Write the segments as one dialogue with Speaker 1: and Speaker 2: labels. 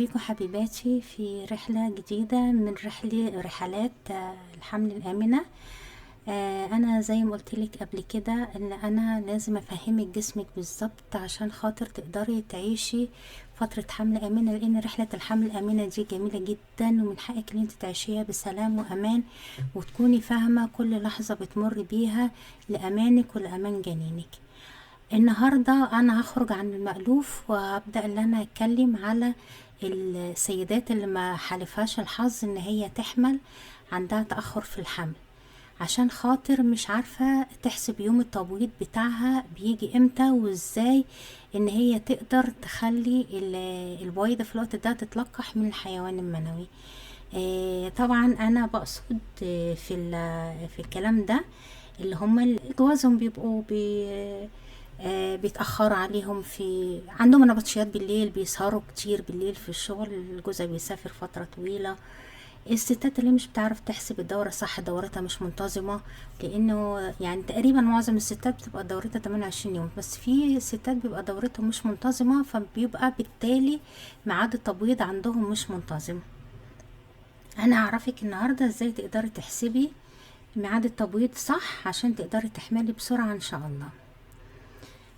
Speaker 1: بيكم حبيباتي في رحلة جديدة من رحلات الحمل الآمنة. أنا زي ما قلتلك قبل كده إن أنا لازم أفهمك جسمك بالظبط عشان خاطر تقدري تعيشي فترة حمل آمنة، لأن رحلة الحمل الآمنة دي جميلة جدا ومن حقك إن انت تعيشيها بسلام وأمان، وتكوني فاهمة كل لحظة بتمر بيها لأمانك ولأمان جنينك. النهاردة أنا هخرج عن المألوف وهبدأ إن أنا أتكلم على السيدات اللي ما حالفهاش الحظ إن هي تحمل، عندها تأخر في الحمل، عشان خاطر مش عارفة تحسب يوم التبويض بتاعها بيجي امتى وازاي ان هي تقدر تخلي البويضة في الوقت ده تتلقح من الحيوان المنوي. طبعا انا بقصد في الكلام ده اللي هم جوازهم بيبقوا بيتأخروا عليهم، في عندهم نبطشيات بالليل، بيسهروا كتير بالليل في الشغل، الجوزة بيسافر فترة طويلة. الستات اللي مش بتعرف تحسب الدورة صح، دورتها مش منتظمة، لانه يعني تقريبا معظم الستات بتبقى دورتها 28 يوم، بس في ستات بيبقى دورتهم مش منتظمة، فبيبقى بالتالي ميعاد التبويض عندهم مش منتظم. انا هعرفك النهاردة ازاي تقدري تحسبي ميعاد التبويض صح عشان تقدري تحملي بسرعة ان شاء الله.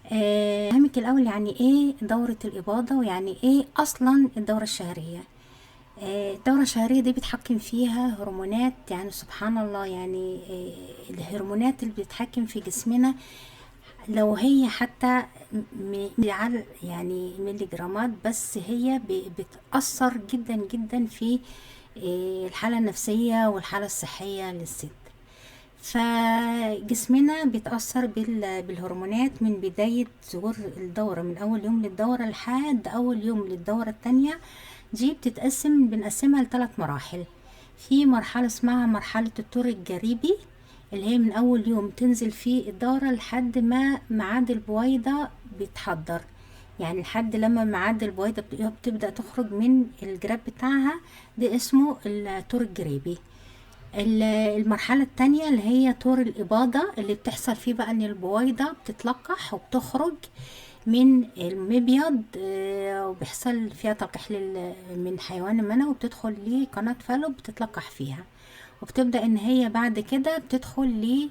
Speaker 1: فهمك الاول يعني ايه دورة الاباضة ويعني ايه اصلا الدورة الشهرية. الدورة الشهرية دي بيتحكم فيها هرمونات، يعني سبحان الله، يعني الهرمونات اللي بتتحكم في جسمنا لو هي حتى يعني ملي جرامات بس، هي بتأثر جدا جدا في الحالة النفسية والحالة الصحية للست. فجسمنا بيتأثر بالهرمونات من بداية ظهور الدورة، من أول يوم للدورة لحد أول يوم للدورة التانية. دي بنقسمها لثلاث مراحل. في مرحلة اسمها مرحلة الطور الجريبي، اللي هي من أول يوم تنزل فيه الدورة لحد ما ميعاد البويضة بيتحضر، يعني لحد لما ميعاد البويضة بتبدأ تخرج من الجراب بتاعها، ده اسمه الطور الجريبي. المرحلة التانية اللي هي طور الإباضة، اللي بتحصل فيه بقى ان البويضة بتتلقح وبتخرج من المبيض، وبيحصل فيها تلقيح من حيوان المنوي، وبتدخل لقناة فالوب بتتلقح فيها، وبتبدأ ان هي بعد كده بتدخل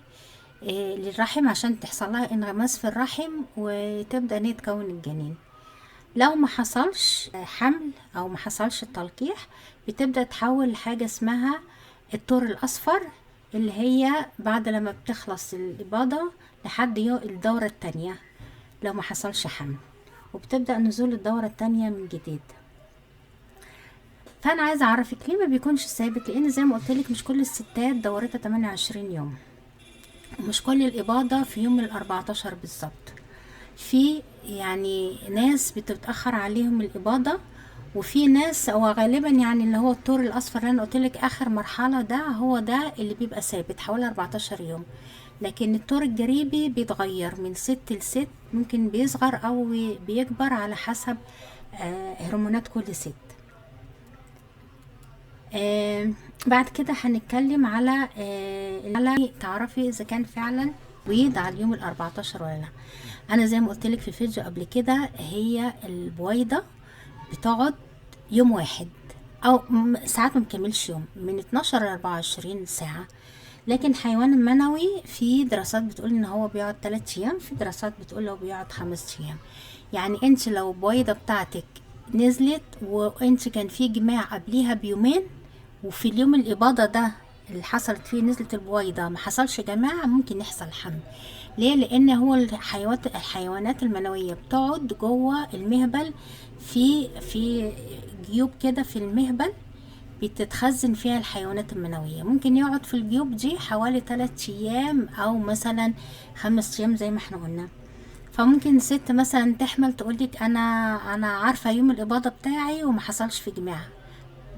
Speaker 1: للرحم عشان تحصل لها انغماس في الرحم وتبدأ ان هي تكون الجنين. لو ما حصلش حمل او ما حصلش التلقيح، بتبدأ تحول لحاجة اسمها الطور الاصفر، اللي هي بعد لما بتخلص الإباضة لحد الدورة التانية لو ما حصلش حمل، وبتبدأ نزول الدورة التانية من جديد. فأنا عايزة أعرفك ليه ما بيكونش ثابت، لأن زي ما قلتلك مش كل الستات دورتها 28 يوم، ومش كل الإباضة في يوم ال14 بالظبط. في يعني ناس بتتأخر عليهم الإباضة، وفي ناس، او غالبا يعني اللي هو الطور الاصفر اللي انا قلتلك اخر مرحله، ده هو ده اللي بيبقى ثابت حوالي 14 يوم. لكن الطور الجريبي بيتغير من ست لست، ممكن بيصغر او بيكبر على حسب هرمونات كل ست. بعد كده هنتكلم على تعرفي اذا كان فعلا بيض على اليوم ال14 ولا لا. انا زي ما قلتلك في فيديو قبل كده، هي البويضه بتقعد يوم واحد او ساعات ما بكملش يوم، من 12 ل 24 ساعة. لكن الحيوان المنوي في دراسات بتقول ان هو بيقعد 3 ايام، في دراسات بتقول هو بيقعد 5 ايام. يعني انت لو البويضة بتاعتك نزلت وانت كان في جماع قبليها بيومين، وفي اليوم الإباضة ده اللي حصلت فيه نزلت البويضة ما حصلش جماعة، ممكن يحصل حمل. ليه؟ لان هو الحيوانات المنوية بتقعد جوه المهبل، في جيوب كده في المهبل بتتخزن فيها الحيوانات المنوية. ممكن يقعد في الجيوب دي حوالي 3 ايام او مثلا 5 ايام زي ما احنا قلنا. فممكن ست مثلا تحمل تقولك انا عارفة يوم الإباضة بتاعي وما حصلش في جماع،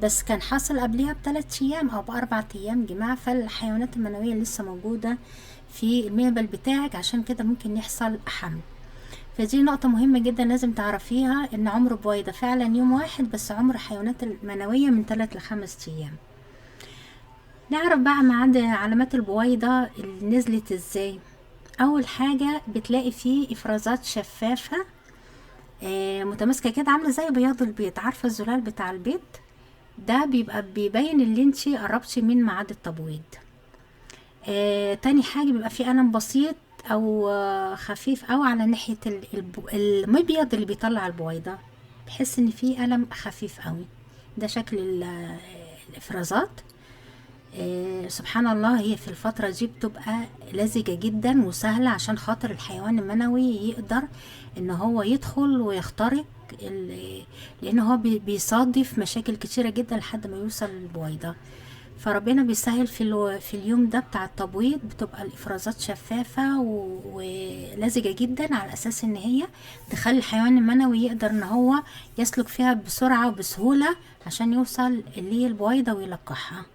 Speaker 1: بس كان حصل قبلها ب3 ايام او ب4 ايام جماع، فالحيوانات المنوية لسه موجودة في المهبل بتاعك، عشان كده ممكن يحصل حمل. فدي نقطة مهمة جدا لازم تعرفيها، ان عمر بويضة فعلا يوم واحد، بس عمر الحيوانات المنوية من 3 ل5 ايام. نعرف بقى ميعاد علامات البويضة اللي نزلت ازاي. اول حاجة بتلاقي فيه افرازات شفافة متماسكه كده، عامله زي بياض البيض. عارفه الزلال بتاع البيض ده بيبقى بيبين اللي انتي قربتي من ميعاد التبويض. تاني حاجة بيبقى فيه ألم بسيط أو خفيف أو على ناحية المبيض اللي بيطلع البويضة، بحس إن فيه ألم خفيف قوي. ده شكل الإفرازات. سبحان الله، هي في الفترة دي بتبقى لزجة جدا وسهلة، عشان خاطر الحيوان المنوي يقدر ان هو يدخل ويخترق لان هو بيصادف مشاكل كتيرة جدا لحد ما يوصل للبويضة. فربنا بيسهل في اليوم ده بتاع التبويض، بتبقى الافرازات شفافة ولزجة جدا، على اساس ان هي تخلي الحيوان المنوي يقدر ان هو يسلك فيها بسرعة وبسهولة عشان يوصل للبويضة ويلقحها.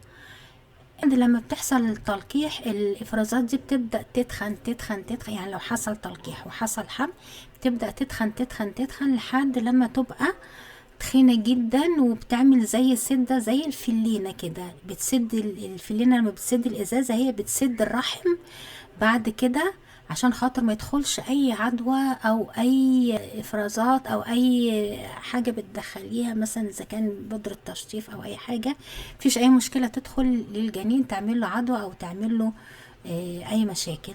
Speaker 1: لما بتحصل التلقيح، الافرازات دي بتبدأ تتخن تتخن تتخن، يعني لو حصل تلقيح وحصل حمل بتبدأ تتخن تتخن تتخن لحد لما تبقى تخينة جدا، وبتعمل زي سدة زي الفلينة كده. بتسد الفلينة لما بتسد الازازة هي بتسد الرحم بعد كده، عشان خاطر ما يدخلش اي عدوى او اي افرازات او اي حاجة بتدخليها، مثلا اذا كان بودرة تشطيف او اي حاجة، مفيش اي مشكلة تدخل للجنين تعمل له عدوى او تعمل له اي مشاكل.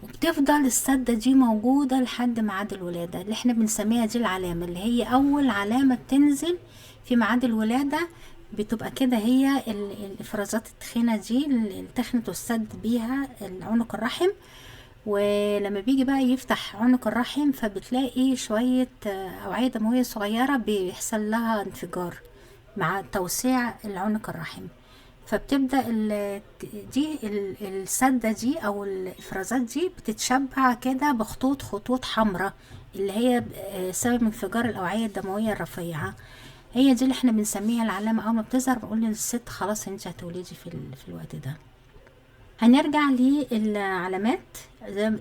Speaker 1: وبتفضل السدة دي موجودة لحد ميعاد الولادة، اللي احنا بنسميها دي العلامة، اللي هي اول علامة بتنزل في ميعاد الولادة. بتبقى كده هي الافرازات التخينة دي اللي تخنت والسد بيها عنق الرحم. ولما بيجي بقى يفتح عنق الرحم، فبتلاقي شوية أوعية دموية صغيرة بيحصل لها انفجار مع توسيع العنق الرحم. فبتبدأ السدة دي أو الإفرازات دي بتتشبع كده خطوط حمراء، اللي هي سبب انفجار الأوعية الدموية الرفيعة. هي دي اللي احنا بنسميها العلامة. أول ما بتظهر بقول للست خلاص انت هتولدي في الوقت ده. هنرجع للعلامات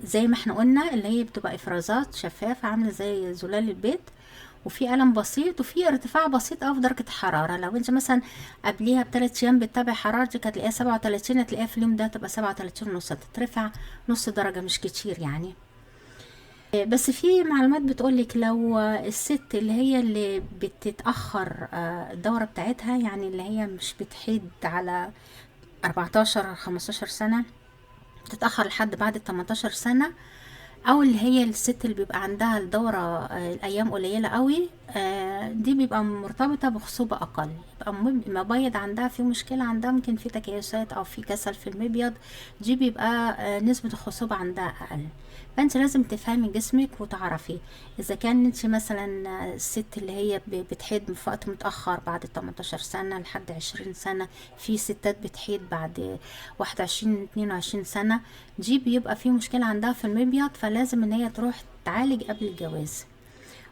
Speaker 1: زي ما احنا قلنا، اللي هي بتبقى افرازات شفافة عاملة زي زلال البيض، وفي ألم بسيط وفي ارتفاع بسيط أو في درجة الحرارة. لو انت مثلا قبليها ب3 أيام بتتابع حرارتك هتلاقيها 37، هتلاقيها في اليوم ده تبقى 37.5، هتترفع نص درجة، مش كتير يعني. بس في معلومات بتقولك لو الست اللي بتتأخر الدورة بتاعتها، يعني اللي هي مش بتحيد على 14-15 سنة، تتأخر لحد بعد 18 سنة، او اللي هي الست اللي بيبقى عندها الدورة الايام قليلة قوي، دي بيبقى مرتبطة بخصوبة اقل. يبقى المبيض عندها في مشكلة، عندها ممكن في تكيسات او في كسل في المبيض، دي بيبقى نسبة الخصوبة عندها اقل. فانت لازم تفهمي جسمك وتعرفي اذا كان انت مثلا الست اللي هي بتحيض في وقت متأخر بعد 18 سنة لحد 20 سنة، في ستات بتحيض بعد 21-22 سنة، دي بيبقى في مشكلة عندها في المبيض، فلازم ان هي تروح تعالج قبل الجواز.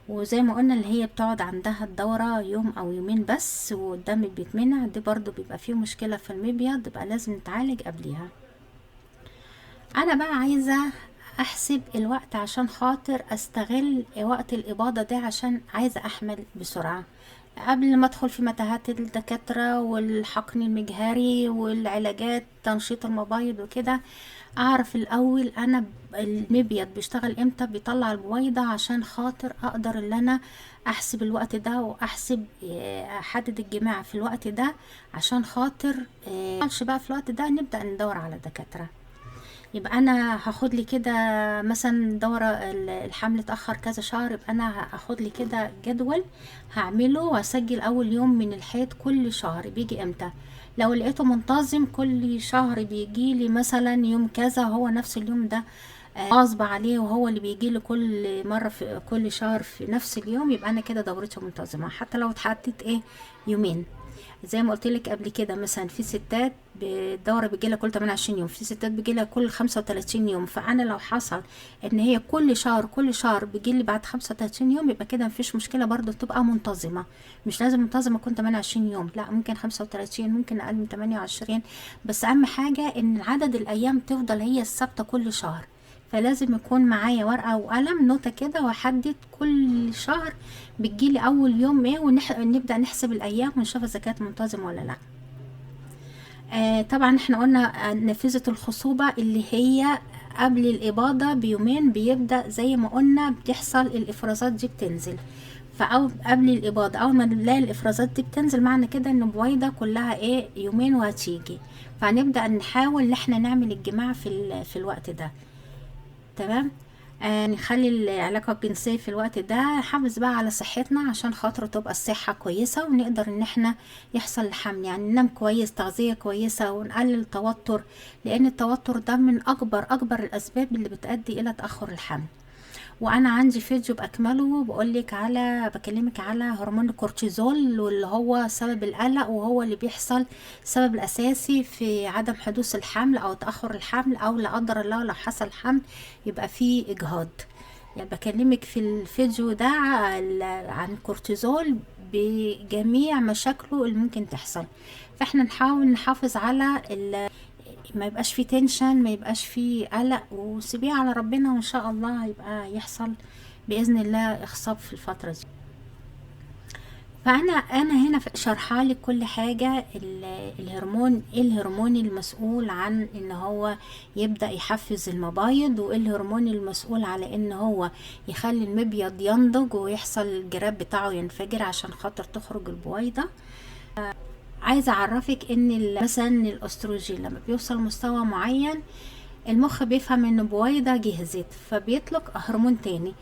Speaker 1: وزي ما قلنا اللي هي بتقعد عندها الدورة يوم او يومين بس والدم بيتمنع، دي برضو بيبقى فيه مشكلة في المبيض، يبقى لازم نتعالج قبلها. انا بقى عايزة احسب الوقت عشان خاطر استغل وقت الاباضة ده، عشان عايزة احمل بسرعة قبل ما ادخل في متاهات الدكاترة والحقن المجهري والعلاجات تنشيط المبايض وكده. اعرف الاول انا المبيض بيشتغل امتى، بيطلع البويضة، عشان خاطر اقدر ان انا احسب الوقت ده، واحسب احدد الجماع في الوقت ده، عشان خاطر بقى في الوقت ده نبدأ ندور على دكاترة. يبقى انا هاخد لي كده مثلا دورة الحمل اتأخر كذا شهر، يبقى انا هاخد لي كده جدول هعمله واسجل اول يوم من الحيض كل شهر بيجي امتى. لو لقيته منتظم كل شهر بيجي لي مثلا يوم كذا، هو نفس اليوم ده غصب عليه وهو اللي بيجي لي كل مرة في كل شهر في نفس اليوم، يبقى انا كده دورتي منتظمة. حتى لو اتحددت يومين، زي ما قلت لك قبل كده، مثلا في ستات الدوره بيجيلها كل 28 يوم، في ستات بيجيلها كل 35 يوم. فانا لو حصل ان هي كل شهر بيجيلي بعد 35 يوم، يبقى كده مفيش مشكله، برضو تبقى منتظمه. مش لازم منتظمه كنت 28 يوم، لا، ممكن 35، ممكن اقل من 28، بس اهم حاجه ان عدد الايام تفضل هي الثابته كل شهر. فلازم يكون معايا ورقة وقلم نوتة كده، واحدد كل شهر بتجيلي اول يوم ونبدأ نحسب الايام ونشوف اذا كانت منتظمة ولا لا. طبعا احنا قلنا نافذة الخصوبة اللي هي قبل الإباضة بيومين بيبدأ زي ما قلنا بتحصل الإفرازات دي بتنزل. فأو قبل الإباضة أول ما نلاقي الإفرازات دي بتنزل، معنى كده إن البويضة كلها إيه يومين وهتيجي. فهنبدأ نحاول إن احنا نعمل الجماع في الوقت ده. تمام. نخلي العلاقة الجنسية في الوقت ده، نحافظ بقى على صحتنا عشان خاطر تبقى الصحة كويسة ونقدر ان احنا يحصل الحمل. يعني ننام كويس، تغذية كويسة، ونقلل التوتر، لان التوتر ده من اكبر الاسباب اللي بتؤدي الى تأخر الحمل. وانا عندي فيديو باكمله بكلمك على هرمون الكورتيزول، واللي هو سبب القلق، وهو اللي بيحصل السبب الاساسي في عدم حدوث الحمل او تاخر الحمل، او لا قدر الله لو حصل حمل يبقى فيه اجهاض. يعني بكلمك في الفيديو ده عن الكورتيزول بجميع مشاكله اللي ممكن تحصل. فاحنا نحاول نحافظ على ما يبقاش فيه تنشن، ما يبقاش فيه قلق، وسيبيه على ربنا وان شاء الله هيبقى يحصل باذن الله اخصاب في الفتره دي. فانا هنا شرحه لك كل حاجه. الهرمون، ايه الهرمون المسؤول عن ان هو يبدا يحفز المبايض، وايه الهرمون المسؤول على ان هو يخلي المبيض ينضج ويحصل الجراب بتاعه ينفجر عشان خاطر تخرج البويضه. عايزه اعرفك ان مثلا الاستروجين لما بيوصل مستوى معين، المخ بيفهم ان بويضه جهزت فبيطلق هرمون تاني.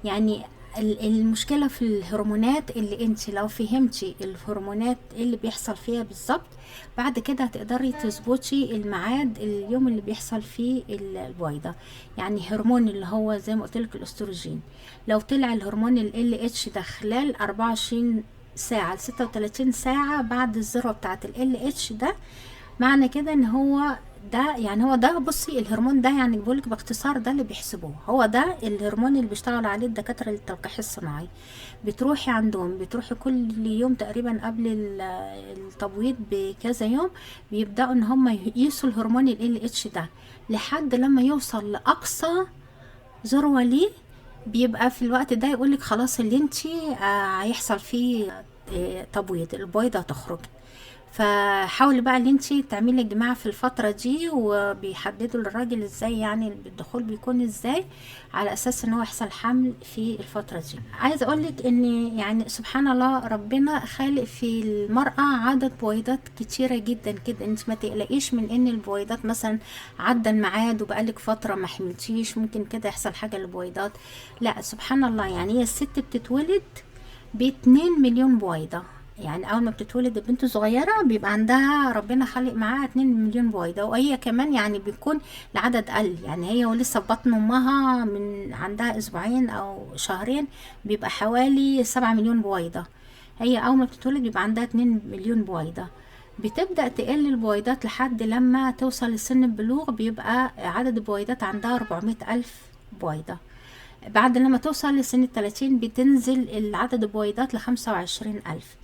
Speaker 1: يعني المشكله في الهرمونات اللي انت لو فهمتي الهرمونات اللي بيحصل فيها بالظبط، بعد كده هتقدري تظبطي الميعاد اليوم اللي بيحصل فيه البويضه. يعني هرمون اللي هو زي ما قلت لك الاستروجين، لو طلع الهرمون ال LH ده خلال 24 ساعة ل 36 ساعة بعد الذروة بتاعة ال LH ده، معنى كده ان هو ده، يعني هو ده، بصي الهرمون ده يعني بقولك باختصار ده اللي بيحسبوه، هو ده الهرمون اللي بيشتغل عليه الدكاترة للتلقيح الصناعي. بتروحي عندهم، بتروحي كل يوم تقريبا قبل التبويض بكذا يوم، بيبدأوا ان هم يقيسوا الهرمون ال LH ده لحد لما يوصل لأقصى ذروة ليه. بيبقى في الوقت ده يقولك خلاص اللي انتي هيحصل فيه تبويض، البويضة تخرج. فحاولي بقى ان انتي تعملي جماع في الفترة دي، وبيحددوا للراجل ازاي يعني الدخول بيكون ازاي، على اساس ان هو يحصل حمل في الفترة دي. عايزة اقولك ان يعني سبحان الله ربنا خالق في المرأة عدد بويضات كتيرة جدا كده. انت ما تقلقيش من ان البويضات مثلا عدى الميعاد وبقالك فترة ما حملتيش، ممكن كده يحصل حاجة للبويضات. لا سبحان الله، يعني هي الست بتتولد ب2 مليون بويضة. يعني اول ما بتتولد البنت صغيرة بيبقى عندها ربنا خلق معاها 2 مليون بويضة، وهي كمان يعني بيكون العدد قل، يعني هي ولسه في بطن امها من عندها اسبوعين او شهرين بيبقى حوالي 7 مليون بويضة. هي اول ما بتتولد بيبقى عندها 2 مليون بويضة. بتبدأ تقل البويضات لحد لما توصل لسن البلوغ، بيبقى عدد البويضات عندها 400 ألف بويضة. بعد لما توصل لسن 30 بتنزل العدد البويضات ل25 ألف.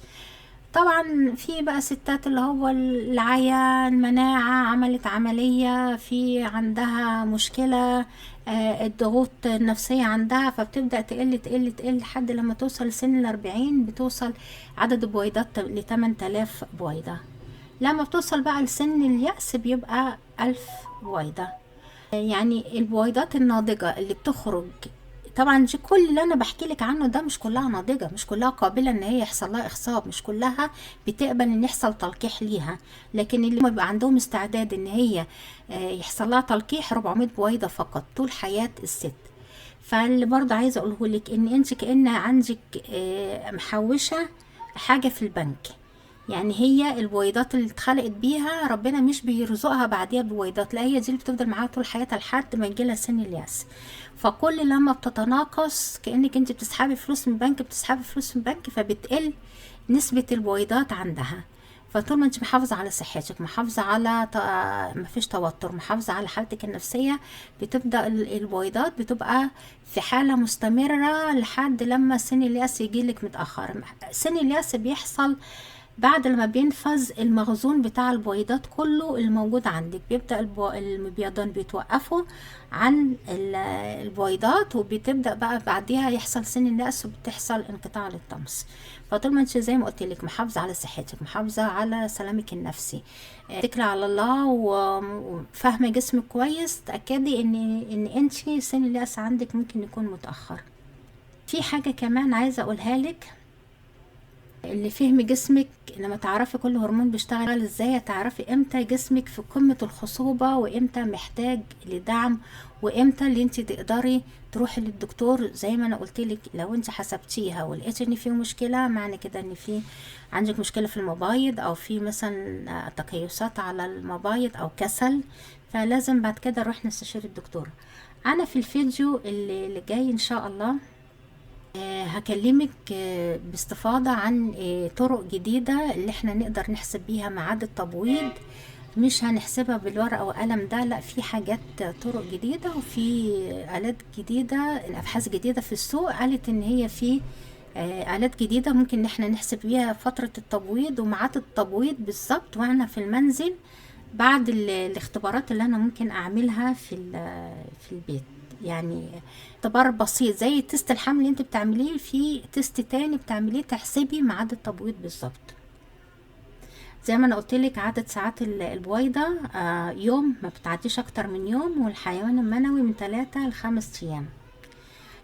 Speaker 1: طبعا في بقى ستات اللي هو العيا المناعة، عملت عملية، في عندها مشكلة، الضغوط النفسية عندها، فبتبدأ تقل لحد لما توصل لسن 40 بتوصل عدد البويضات ل8000 بويضة. لما بتوصل بقى لسن اليأس بيبقى 1000 بويضة. يعني البويضات الناضجة اللي بتخرج، طبعا دي كل اللي انا بحكي لك عنه ده مش كلها ناضجه، مش كلها قابله ان هي يحصل لها اخصاب، مش كلها بتقبل ان يحصل تلقيح ليها، لكن اللي بيبقى عندهم استعداد ان هي يحصل لها تلقيح 400 بويضه فقط طول حياه الست. فاللي برضه عايزه اقوله لك ان انت كأن عندك محوشه حاجه في البنك. يعني هي البويضات اللي اتخلقت بيها ربنا مش بيرزقها بعديها ببويضات، لا هي دي اللي بتفضل معاها طول حياتها لحد ما يجيلها سن الياس. فكل لما بتتناقص كأنك انت بتسحبي فلوس من بنك، فبتقل نسبة البويضات عندها. فطول ما انت محافظة على صحتك، محافظة على مفيش توتر، محافظة على حالتك النفسية، بتبدأ البويضات بتبقى في حالة مستمرة لحد لما سن الياس يجيلك متأخر. سن الياس بيحصل بعد لما بينفذ المخزون بتاع البويضات كله الموجود عندك، بيبدأ المبيضان بيتوقفوا عن البويضات، وبتبدأ بقى بعديها يحصل سن النقص وبتحصل انقطاع للطمس. فطول ما انت زي ما قلت لك محافظة على صحتك، محافظة على سلامك النفسي، اتكلي على الله وفاهمة جسمك كويس، تأكدي ان انت سن النقص عندك ممكن يكون متأخر. في حاجة كمان عايزة اقولها لك، اللي فهم جسمك لما تعرفي كل هرمون بيشتغل ازاي، هتعرفي امتى جسمك في قمة الخصوبة وامتى محتاج لدعم، وامتى اللي انت تقدري تروحي للدكتور. زي ما انا قلتلك لو انت حسبتيها ولقيت ان في مشكلة، معنى كده ان في عندك مشكلة في المبايض، او في مثلا تكيسات على المبايض او كسل، فلازم بعد كده نروح نستشير الدكتور. انا في الفيديو اللي جاي ان شاء الله هكلمك باستفاضة عن طرق جديدة اللي احنا نقدر نحسب بيها ميعاد التبويض. مش هنحسبها بالورقة وقلم ده، لا، في حاجات طرق جديدة، وفي آلات جديدة، أبحاث جديدة في السوق قالت ان هي في آلات جديدة ممكن ان احنا نحسب بيها فترة التبويض وميعاد التبويض بالظبط وانا في المنزل، بعد الاختبارات اللي انا ممكن اعملها في البيت. يعني اختبار بسيط زي تيست الحمل اللي انت بتعمليه، في تيست تاني بتعمليه تحسبي ميعاد التبويض بالظبط. زي ما انا قلتلك عدد ساعات البويضة يوم، ما بتعديش اكتر من يوم، والحيوان المنوي من 3 ل5 ايام.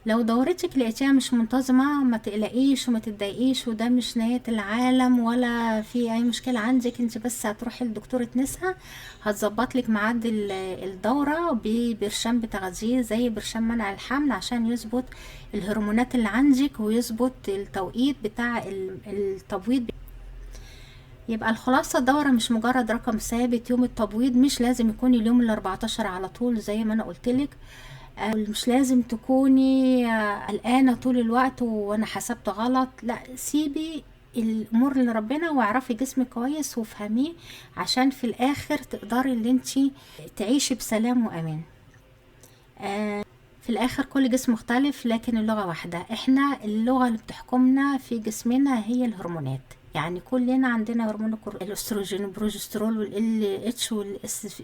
Speaker 1: لو دورتك لقيتيها مش منتظمة ما تقلقيش وما تتضايقيش، وده مش نهاية العالم ولا في اي مشكلة عندك، انت بس هتروحي لدكتورة نساء هتظبط لك ميعاد الدورة ببرشام بتغذية زي برشام منع الحمل، عشان يظبط الهرمونات اللي عندك ويظبط التوقيت بتاع التبويض. يبقى الخلاصة الدورة مش مجرد رقم ثابت، يوم التبويض مش لازم يكون اليوم ال14 على طول زي ما انا قلتلك، مش لازم تكوني قلقانة طول الوقت وانا حسبت غلط، لا، سيبي الامور لربنا واعرفي جسمك كويس وافهميه، عشان في الاخر تقدري اللي انتي تعيشي بسلام وامان. في الاخر كل جسم مختلف لكن اللغة واحدة، احنا اللغة اللي بتحكمنا في جسمنا هي الهرمونات. يعني كلنا عندنا هرمون الاستروجين والبروجسترول والال اتش والاس